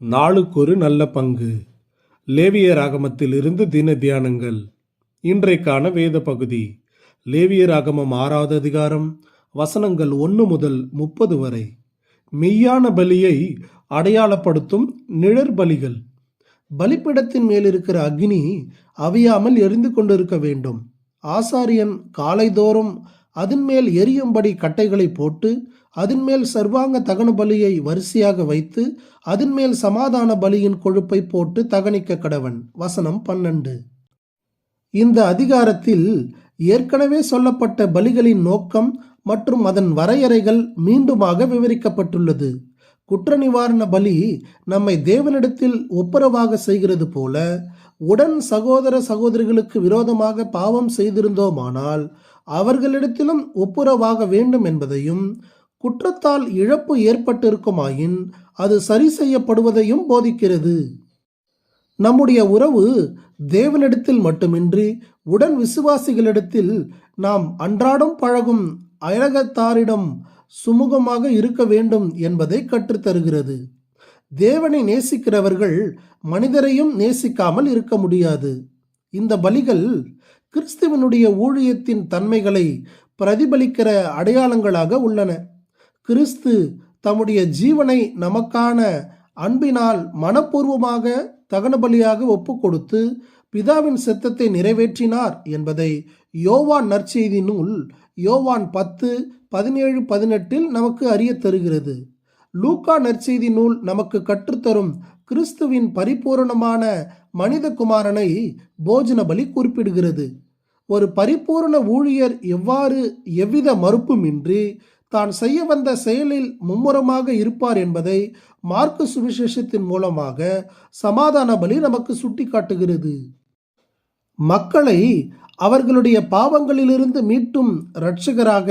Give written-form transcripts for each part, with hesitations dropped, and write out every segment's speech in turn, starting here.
நாளுக்கொரு நல்ல பங்கு. லேவியராகமத்தில் இருந்து தின தியானங்கள். இன்றைக்கான வேத பகுதி லேவியராகமம் 6வது அதிகாரம் வசனங்கள் 1 முதல் 30 வரை. மெய்யான பலியை அடையாளப்படுத்தும் நிழற்பலிகள். பலிப்பிடத்தின் மேல் இருக்கிற அக்னி அவியாமல் எரிந்து கொண்டிருக்க வேண்டும். ஆசாரியன் காலைதோறும் அதன் மேல் எரியும்படி கட்டைகளை போட்டு அதன் மேல் சர்வாங்க தகன பலியை வரிசையாக வைத்து அதன் மேல் சமாதான பலியின் கொழுப்பை போட்டு தகனிக்க கடவன். வசனம் 12. இந்த அதிகாரத்தில் ஏற்கனவே சொல்லப்பட்ட பலிகளின் நோக்கம் மற்றும் அதன் வரையறைகள் மீண்டுமாக விவரிக்கப்பட்டுள்ளது. குற்ற நிவாரண பலி நம்மை தேவனிடத்தில் ஒப்புரவாக செய்கிறது போல, உடன் சகோதர சகோதரிகளுக்கு விரோதமாக பாவம் செய்திருந்தோமானால் அவர்களிடத்திலும் ஒப்புரவாக வேண்டும் என்பதையும், குற்றத்தால் இழப்பு ஏற்பட்டிருக்குமாயின் அது சரி செய்யப்படுவதையும் போதிக்கிறது. நம்முடைய உறவு தேவனிடத்தில் மட்டுமின்றி உடன் விசுவாசிகளிடத்தில் நாம் அன்றாடம் பழகும் அயலகத்தாரிடம் சுமூகமாக இருக்க வேண்டும் என்பதை கற்றுத்தருகிறது. தேவனை நேசிக்கிறவர்கள் மனிதரையும் நேசிக்காமல் இருக்க முடியாது. இந்த பலிகள் கிறிஸ்துவனுடைய ஊழியத்தின் தன்மைகளை பிரதிபலிக்கிற அடையாளங்களாக உள்ளன. கிறிஸ்து தம்முடைய ஜீவனை நமக்கான அன்பினால் மனப்பூர்வமாக தகன பலியாக ஒப்பு கொடுத்து பிதாவின் சித்தத்தை நிறைவேற்றினார் என்பதை யோவான் நற்செய்தி நூல் யோவான் 10:17-18 நமக்கு அறிய தருகிறது. லூக்கா நற்செய்தி நூல் நமக்கு கற்றுத்தரும் கிறிஸ்துவின் பரிபூரணமான மனித குமாரனை போஜன பலி குறிப்பிடுகிறது. ஒரு பரிபூரண ஊழியர் எவ்வாறு எவ்வித மறுப்புமின்றி தான் செய்ய வந்த செயலில் மும்முரமாக இருப்பார் என்பதை மார்க்கு சுவிசேஷத்தின் மூலமாக சமாதான பலி நமக்கு சுட்டி காட்டுகிறது. மக்களை அவர்களுடைய பாவங்களிலிருந்து மீட்டும் இரட்சகராக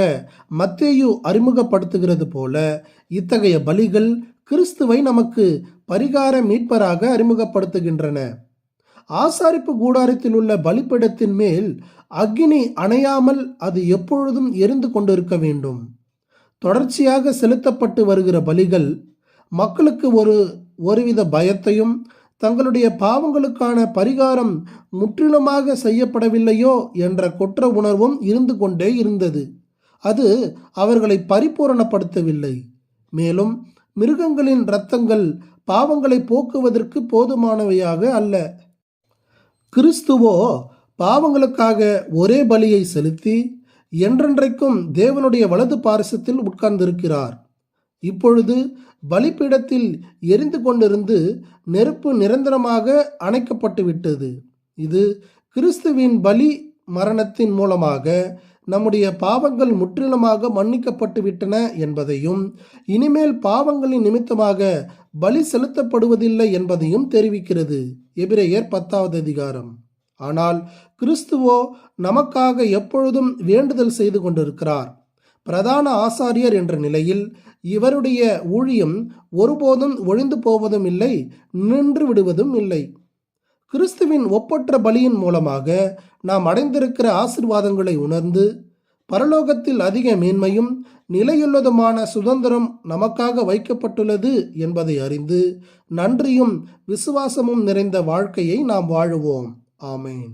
மத்தேயு அறிமுகப்படுத்துகிறது போல, இத்தகைய பலிகள் கிறிஸ்துவை நமக்கு பரிகார மீட்பராக அறிமுகப்படுத்துகின்றன. ஆசாரிப்பு கூடாரத்தில் உள்ள பலிப்பிடத்தின் மேல் அக்னி அணையாமல் அது எப்பொழுதும் எரிந்து கொண்டிருக்க வேண்டும். தொடர்ச்சியாக செலுத்தப்பட்டு வருகிற பலிகள் மக்களுக்கு ஒருவித பயத்தையும், தங்களுடைய பாவங்களுக்கான பரிகாரம் முற்றிலுமாக செய்யப்படவில்லையோ என்ற குற்ற உணர்வும் இருந்து கொண்டே இருந்தது. அது அவர்களை பரிபூரணப்படுத்தவில்லை. மேலும் மிருகங்களின் இரத்தங்கள் பாவங்களை போக்குவதற்கு போதுமானவையாக அல்ல. கிறிஸ்துவோ பாவங்களுக்காக ஒரே பலியை செலுத்தி என்றென்றைக்கும் தேவனுடைய வலது பாரிசத்தில் உட்கார்ந்திருக்கிறார். இப்பொழுது பலிபீடத்தில் எரிந்து கொண்டிருந்து நெருப்பு நிரந்தரமாக அணைக்கப்பட்டு விட்டது. இது கிறிஸ்துவின் பலி மரணத்தின் மூலமாக நம்முடைய பாவங்கள் முற்றிலுமாக மன்னிக்கப்பட்டு விட்டன என்பதையும், இனிமேல் பாவங்களின் நிமித்தமாக பலி செலுத்தப்படுவதில்லை என்பதையும் தெரிவிக்கிறது. எபிரேயர் 10வது அதிகாரம். ஆனால் கிறிஸ்துவோ நமக்காக எப்பொழுதும் வேண்டுதல் செய்து கொண்டிருக்கிறார். பிரதான ஆசாரியர் என்ற நிலையில் இவருடைய ஊழியம் ஒருபோதும் ஒழிந்து போவதும் இல்லை, நின்று விடுவதும் இல்லை. கிறிஸ்துவின் ஒப்பற்ற பலியின் மூலமாக நாம் அடைந்திருக்கிற ஆசீர்வாதங்களை உணர்ந்து, பரலோகத்தில் அதிக மேன்மையும் நிலையுள்ளதுமான சுதந்திரம் நமக்காக வைக்கப்பட்டுள்ளது என்பதை அறிந்து நன்றியும் விசுவாசமும் நிறைந்த வாழ்க்கையை நாம் வாழுவோம். ஆமென்.